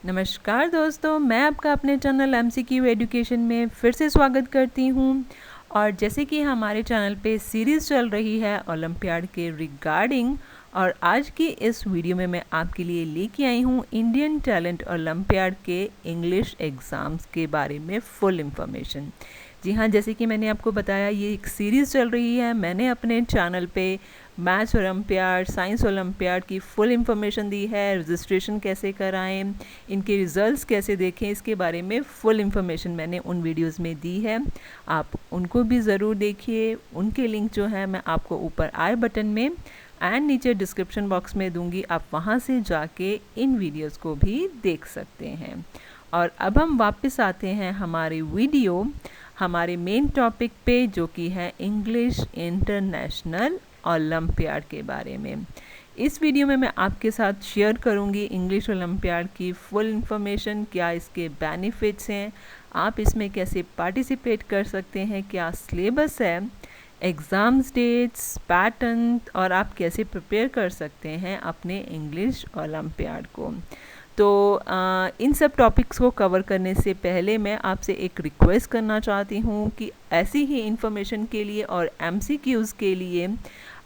नमस्कार दोस्तों, मैं आपका अपने चैनल एमसीक्यू एजुकेशन में फिर से स्वागत करती हूँ। और जैसे कि हमारे चैनल पे सीरीज़ चल रही है ओलंपियाड के रिगार्डिंग, और आज की इस वीडियो में मैं आपके लिए लेके आई हूँ इंडियन टैलेंट ओलंपियाड के इंग्लिश एग्ज़ाम्स के बारे में फुल इंफॉर्मेशन। जी हाँ, जैसे कि मैंने आपको बताया, ये एक सीरीज़ चल रही है। मैंने अपने चैनल पे मैथ्स ओलंपियाड, साइंस ओलंपियाड की फुल इंफॉर्मेशन दी है। रजिस्ट्रेशन कैसे कराएं, इनके रिज़ल्ट्स कैसे देखें, इसके बारे में फुल इंफॉर्मेशन मैंने उन वीडियोस में दी है। आप उनको भी ज़रूर देखिए। उनके लिंक जो है मैं आपको ऊपर आई बटन में एंड नीचे डिस्क्रिप्शन बॉक्स में दूंगी। आप वहाँ से जाके इन वीडियोस को भी देख सकते हैं। और अब हम वापस आते हैं हमारे वीडियो, हमारे मेन टॉपिक पे, जो कि है इंग्लिश इंटरनेशनल ओलंपियाड के बारे में। इस वीडियो में मैं आपके साथ शेयर करूंगी इंग्लिश ओलंपियाड की फुल इंफॉर्मेशन, क्या इसके बेनिफिट्स हैं, आप इसमें कैसे पार्टिसिपेट कर सकते हैं, क्या सिलेबस है, एग्ज़ाम्स डेट्स, पैटर्न, और आप कैसे प्रिपेयर कर सकते हैं अपने इंग्लिश ओलंपियाड को। तो इन सब टॉपिक्स को कवर करने से पहले मैं आपसे एक रिक्वेस्ट करना चाहती हूँ कि ऐसी ही इन्फॉर्मेशन के लिए और एमसीक्यूज़ के लिए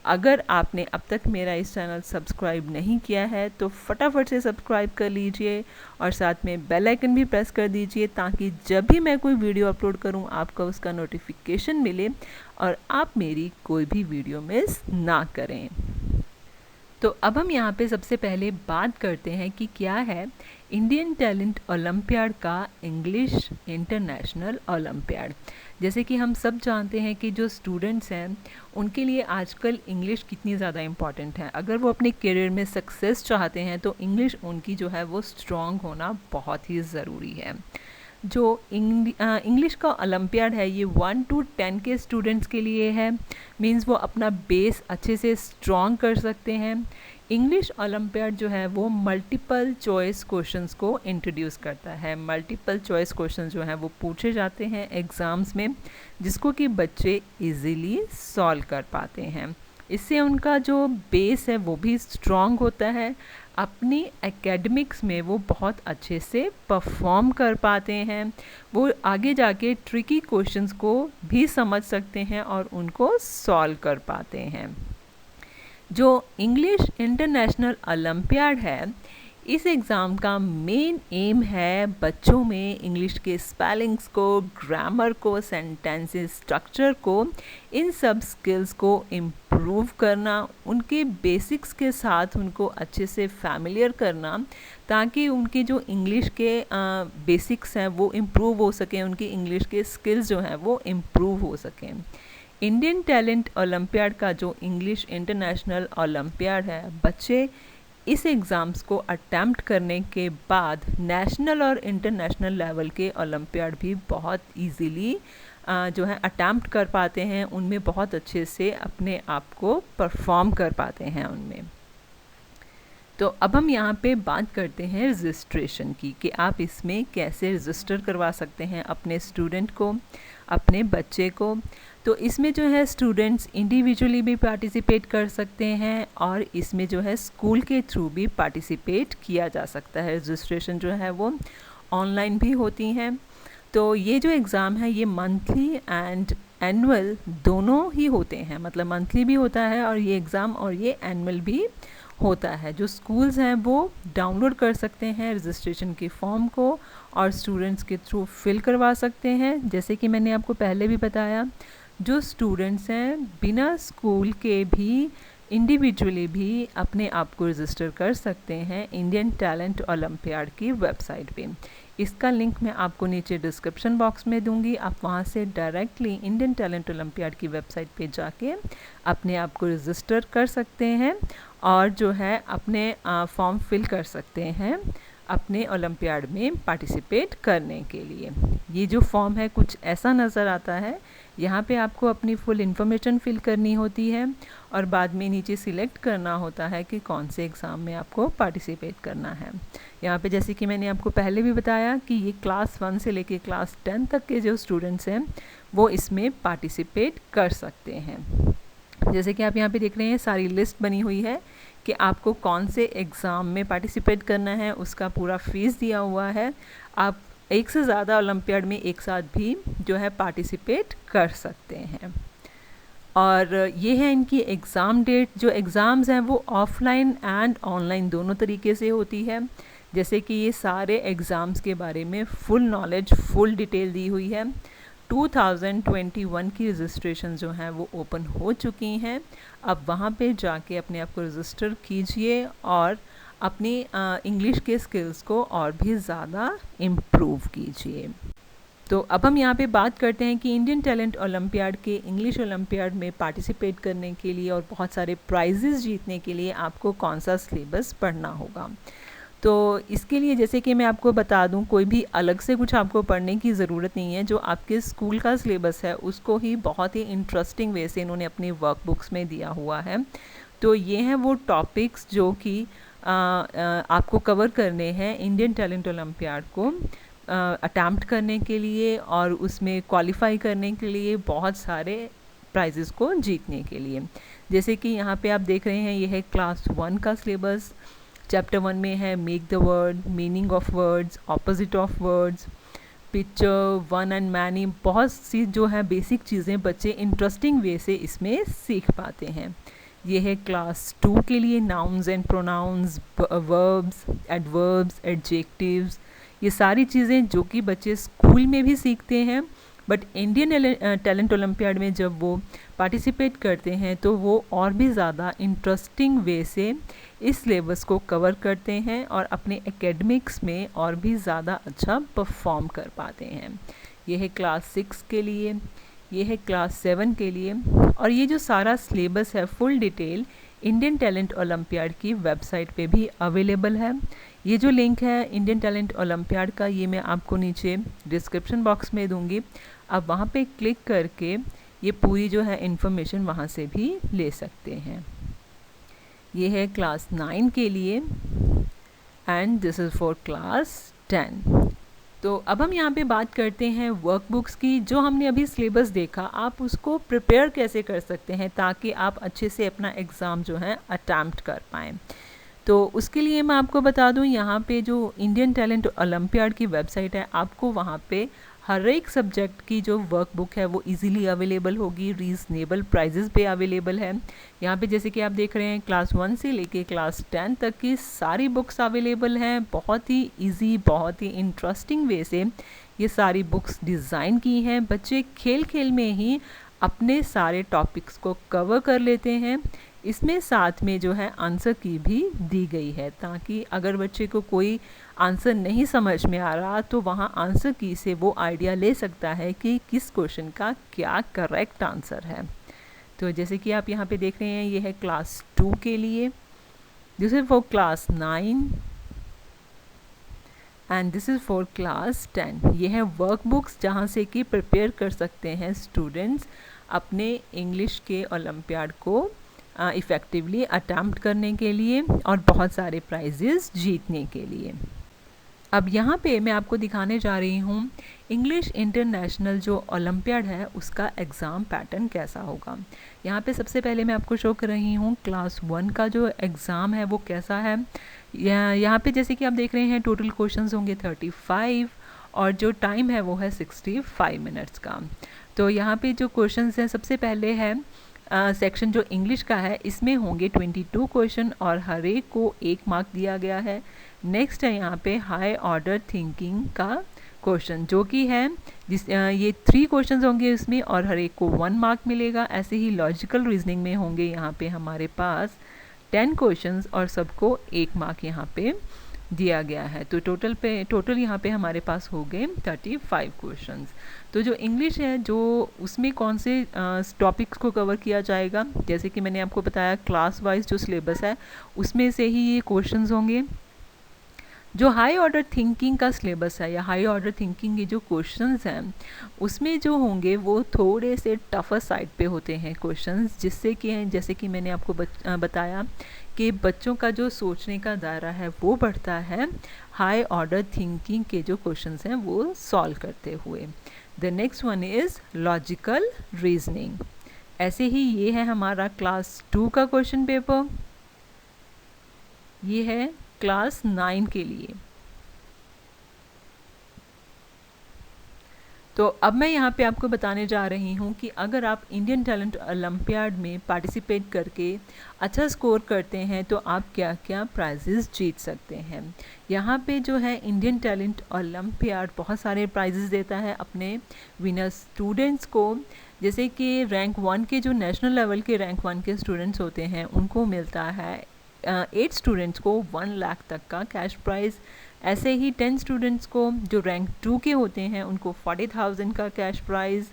अगर आपने अब तक मेरा इस चैनल सब्सक्राइब नहीं किया है तो फटाफट से सब्सक्राइब कर लीजिए और साथ में बेल आइकन भी प्रेस कर दीजिए, ताकि जब भी मैं कोई वीडियो अपलोड करूं आपको उसका नोटिफिकेशन मिले और आप मेरी कोई भी वीडियो मिस ना करें। तो अब हम यहाँ पे सबसे पहले बात करते हैं कि क्या है इंडियन टैलेंट ओलंपियाड का इंग्लिश इंटरनेशनल ओलंपियाड। जैसे कि हम सब जानते हैं कि जो स्टूडेंट्स हैं उनके लिए आजकल इंग्लिश कितनी ज़्यादा इम्पॉर्टेंट है। अगर वो अपने करियर में सक्सेस चाहते हैं तो इंग्लिश उनकी जो है वो स्ट्रॉन्ग होना बहुत ही ज़रूरी है। जो इंग्लिश का ओलंपियाड है ये 1 to 10 के स्टूडेंट्स के लिए है। मींस वो अपना बेस अच्छे से स्ट्रॉन्ग कर सकते हैं। इंग्लिश ओलंपियाड जो है वो मल्टीपल चॉइस क्वेश्चंस को इंट्रोड्यूस करता है। मल्टीपल चॉइस क्वेश्चंस जो हैं वो पूछे जाते हैं एग्ज़ाम्स में, जिसको कि बच्चे इजीली सॉल्व कर पाते हैं। इससे उनका जो बेस है वो भी स्ट्रॉन्ग होता है। अपनी एकेडमिक्स में वो बहुत अच्छे से परफॉर्म कर पाते हैं। वो आगे जाके ट्रिकी क्वेश्चंस को भी समझ सकते हैं और उनको सॉल्व कर पाते हैं। जो इंग्लिश इंटरनेशनल ओलंपियाड है, इस एग्ज़ाम का मेन एम है बच्चों में इंग्लिश के स्पेलिंग्स को, ग्रामर को, सेंटेंसेस स्ट्रक्चर को, इन सब स्किल्स को इम्प्रूव करना, उनके बेसिक्स के साथ उनको अच्छे से फैमिलियर करना, ताकि उनके जो इंग्लिश के बेसिक्स हैं वो इम्प्रूव हो सकें, उनकी इंग्लिश के स्किल्स जो हैं वो इम्प्रूव हो सकें। इंडियन टैलेंट ओलंपियाड का जो इंग्लिश इंटरनेशनल ओलंपियाड है, बच्चे इस एग्ज़ाम्स को अटैम्प्ट करने के बाद नेशनल और इंटरनेशनल लेवल के ओलंपियाड भी बहुत इजीली जो है अटैम्प्ट कर पाते हैं। उनमें बहुत अच्छे से अपने आप को परफॉर्म कर पाते हैं उनमें। तो अब हम यहाँ पे बात करते हैं रजिस्ट्रेशन की, कि आप इसमें कैसे रजिस्टर करवा सकते हैं अपने स्टूडेंट को, अपने बच्चे को। तो इसमें जो है स्टूडेंट्स इंडिविजुअली भी पार्टिसिपेट कर सकते हैं और इसमें जो है स्कूल के थ्रू भी पार्टिसिपेट किया जा सकता है। रजिस्ट्रेशन जो है वो ऑनलाइन भी होती हैं। तो ये जो एग्ज़ाम है ये मंथली एंड एनुअल दोनों ही होते हैं, मतलब मंथली भी होता है और ये एग्ज़ाम, और ये एनुअल भी होता है। जो स्कूल्स हैं वो डाउनलोड कर सकते हैं रजिस्ट्रेशन के फॉर्म को और स्टूडेंट्स के थ्रू फिल करवा सकते हैं। जैसे कि मैंने आपको पहले भी बताया, जो स्टूडेंट्स हैं बिना स्कूल के भी इंडिविजुअली भी अपने आप को रजिस्टर कर सकते हैं इंडियन टैलेंट ओलंपियाड की वेबसाइट पे। इसका लिंक मैं आपको नीचे डिस्क्रिप्शन बॉक्स में दूंगी। आप वहाँ से डायरेक्टली इंडियन टैलेंट ओलंपियाड की वेबसाइट पे जाके अपने आप को रजिस्टर कर सकते हैं और जो है अपने फॉर्म फिल कर सकते हैं अपने ओलंपियाड में पार्टिसिपेट करने के लिए। ये जो फॉर्म है कुछ ऐसा नज़र आता है। यहाँ पे आपको अपनी फुल इन्फॉर्मेशन फिल करनी होती है और बाद में नीचे सिलेक्ट करना होता है कि कौन से एग्ज़ाम में आपको पार्टिसिपेट करना है। यहाँ पे जैसे कि मैंने आपको पहले भी बताया कि ये क्लास 1 से लेके क्लास 10 तक के जो स्टूडेंट्स हैं वो इसमें पार्टिसिपेट कर सकते हैं। जैसे कि आप यहाँ पे देख रहे हैं सारी लिस्ट बनी हुई है कि आपको कौन से एग्ज़ाम में पार्टिसिपेट करना है, उसका पूरा फीस दिया हुआ है। आप एक से ज़्यादा ओलंपियाड में एक साथ भी जो है पार्टिसिपेट कर सकते हैं। और ये है इनकी एग्ज़ाम डेट। जो एग्ज़ाम्स हैं वो ऑफ़लाइन एंड ऑनलाइन दोनों तरीके से होती है। जैसे कि ये सारे एग्ज़ाम्स के बारे में फुल नॉलेज, फुल डिटेल दी हुई है। 2021 की रजिस्ट्रेशन जो हैं वो ओपन हो चुकी हैं। अब वहाँ पे जाके अपने आप को रजिस्टर कीजिए और अपनी इंग्लिश के स्किल्स को और भी ज़्यादा इम्प्रूव कीजिए। तो अब हम यहाँ पे बात करते हैं कि इंडियन टैलेंट ओलंपियाड के इंग्लिश ओलंपियाड में पार्टिसिपेट करने के लिए और बहुत सारे प्राइजेस जीतने के लिए आपको कौन सा सिलेबस पढ़ना होगा। तो इसके लिए जैसे कि मैं आपको बता दूं, कोई भी अलग से कुछ आपको पढ़ने की ज़रूरत नहीं है। जो आपके स्कूल का सिलेबस है उसको ही बहुत ही इंटरेस्टिंग वे से इन्होंने अपनी वर्कबुक्स में दिया हुआ है। तो ये हैं वो टॉपिक्स जो कि आपको कवर करने हैं इंडियन टैलेंट ओलंपियाड को अटैम्प्ट करने के लिए और उसमें क्वालिफाई करने के लिए, बहुत सारे प्राइजेस को जीतने के लिए। जैसे कि यहाँ पे आप देख रहे हैं, ये है क्लास 1 का सिलेबस। चैप्टर 1 में है make the word, meaning of words, opposite of words, picture, one and many. बहुत सी जो है बेसिक चीज़ें बच्चे इंटरेस्टिंग वे से इसमें सीख पाते हैं। ये है क्लास 2 के लिए nouns and pronouns, verbs, adverbs, adjectives, ये सारी चीज़ें जो कि बच्चे स्कूल में भी सीखते हैं, बट इंडियन टैलेंट ओलंपियाड में जब वो पार्टिसिपेट करते हैं तो वो और भी ज़्यादा इंटरेस्टिंग वे से इस सिलेबस को कवर करते हैं और अपने एकेडमिक्स में और भी ज़्यादा अच्छा परफॉर्म कर पाते हैं। ये है क्लास 6 के लिए, ये है क्लास 7 के लिए। और ये जो सारा सिलेबस है full detail Indian talent olympiad की वेबसाइट पे भी अवेलेबल है। ये जो लिंक है इंडियन टैलेंट ओलंपियाड का, ये मैं आपको नीचे डिस्क्रिप्शन बॉक्स में दूंगी। आप वहाँ पे क्लिक करके ये पूरी जो है इन्फॉर्मेशन वहाँ से भी ले सकते हैं। ये है क्लास 9 के लिए and this is for class 10। तो अब हम यहाँ पे बात करते हैं वर्कबुक्स की। जो हमने अभी सिलेबस देखा, आप उसको प्रिपेयर कैसे कर सकते हैं ताकि आप अच्छे से अपना एग्ज़ाम जो है अटैम्प्ट कर पाएँ। तो उसके लिए मैं आपको बता दूं, यहाँ पे जो इंडियन टैलेंट ओलंपियाड की वेबसाइट है, आपको वहाँ पे हर एक सब्जेक्ट की जो वर्कबुक है वो इजीली अवेलेबल होगी, रीज़नेबल प्राइजेस पे अवेलेबल है। यहाँ पे जैसे कि आप देख रहे हैं क्लास 1 से लेके क्लास 10 तक की सारी बुक्स अवेलेबल हैं। बहुत ही इजी, बहुत ही इंटरेस्टिंग वे से ये सारी बुक्स डिज़ाइन की हैं। बच्चे खेल खेल में ही अपने सारे टॉपिक्स को कवर कर लेते हैं। इसमें साथ में जो है आंसर की भी दी गई है, ताकि अगर बच्चे को कोई आंसर नहीं समझ में आ रहा तो वहाँ आंसर की से वो आइडिया ले सकता है कि किस क्वेश्चन का क्या करेक्ट आंसर है। तो जैसे कि आप यहाँ पे देख रहे हैं, ये है क्लास 2 के लिए, this is for class 9 and this is for class 10। ये है वर्कबुक्स जहाँ से कि प्रिपेयर कर सकते हैं स्टूडेंट्स अपने इंग्लिश के ओलंपियाड को इफ़ेक्टिवली अटैम्प्ट करने के लिए और बहुत सारे प्राइजेस जीतने के लिए। अब यहाँ पे मैं आपको दिखाने जा रही हूँ इंग्लिश इंटरनेशनल जो ओलंपियाड है उसका एग्ज़ाम पैटर्न कैसा होगा। यहाँ पे सबसे पहले मैं आपको शो कर रही हूँ क्लास 1 का जो एग्ज़ाम है वो कैसा है। यहाँ पे जैसे कि आप देख रहे हैं टोटल क्वेश्चंस होंगे 35 और जो टाइम है वो है 65 मिनट्स का। तो यहाँ पे जो क्वेश्चंस हैं, सबसे पहले है सेक्शन जो इंग्लिश का है, इसमें होंगे 22 क्वेश्चन और हर एक को 1 मार्क दिया गया है। नेक्स्ट है यहाँ पे हाई ऑर्डर थिंकिंग का क्वेश्चन, जो कि है ये 3 क्वेश्चन होंगे इसमें और हर एक को 1 मार्क मिलेगा। ऐसे ही लॉजिकल रीजनिंग में होंगे यहाँ पे हमारे पास 10 क्वेश्चंस और सबको 1 मार्क यहाँ पे दिया गया है। तो टोटल यहाँ पे हमारे पास हो गए 35 क्वेश्चंस। तो जो इंग्लिश है, जो उसमें कौन से टॉपिक्स को कवर किया जाएगा, जैसे कि मैंने आपको बताया क्लास वाइज जो सिलेबस है उसमें से ही ये क्वेश्चंस होंगे। जो हाई ऑर्डर थिंकिंग का सिलेबस है या हाई ऑर्डर थिंकिंग के जो क्वेश्चंस हैं उसमें जो होंगे वो थोड़े से टफर साइड पे होते हैं क्वेश्चंस, जिससे कि जैसे कि मैंने आपको बताया कि बच्चों का जो सोचने का दायरा है वो बढ़ता है हाई ऑर्डर थिंकिंग के जो क्वेश्चंस हैं वो सॉल्व करते हुए। The next one is logical reasoning. ऐसे ही ये है हमारा क्लास 2 का क्वेश्चन पेपर। ये है क्लास 9 के लिए। तो अब मैं यहाँ पे आपको बताने जा रही हूँ कि अगर आप इंडियन टैलेंट ओलंपियाड में पार्टिसिपेट करके अच्छा स्कोर करते हैं तो आप क्या क्या प्राइजेज़ जीत सकते हैं। यहाँ पे जो है इंडियन टैलेंट ओलंपियाड बहुत सारे प्राइजेज़ देता है अपने विनर स्टूडेंट्स को। जैसे कि रैंक 1 के जो नेशनल लेवल के रैंक 1 के स्टूडेंट्स होते हैं उनको मिलता है 8 स्टूडेंट्स को 1 लाख तक का कैश प्राइज़। ऐसे ही 10 स्टूडेंट्स को जो रैंक 2 के होते हैं उनको 40,000 का कैश प्राइज़।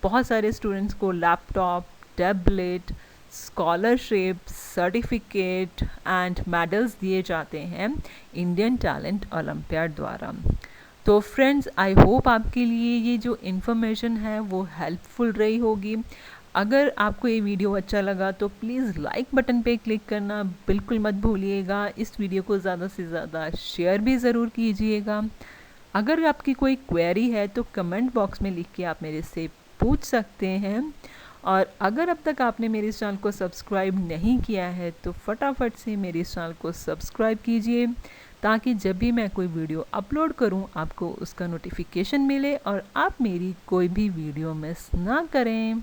बहुत सारे स्टूडेंट्स को laptop, tablet, scholarship, certificate and medals दिए जाते हैं इंडियन टैलेंट ओलंपियाड द्वारा। तो फ्रेंड्स, आई होप आपके लिए ये जो इन्फॉर्मेशन है वो हेल्पफुल रही होगी। अगर आपको ये वीडियो अच्छा लगा तो प्लीज़ लाइक बटन पे क्लिक करना बिल्कुल मत भूलिएगा। इस वीडियो को ज़्यादा से ज़्यादा शेयर भी ज़रूर कीजिएगा। अगर आपकी कोई क्वेरी है तो कमेंट बॉक्स में लिख के आप मेरे से पूछ सकते हैं। और अगर अब तक आपने मेरे इस चैनल को सब्सक्राइब नहीं किया है तो फटाफट से मेरे इस चैनल को सब्सक्राइब कीजिए, ताकि जब भी मैं कोई वीडियो अपलोड करूं आपको उसका नोटिफिकेशन मिले और आप मेरी कोई भी वीडियो मिस ना करें।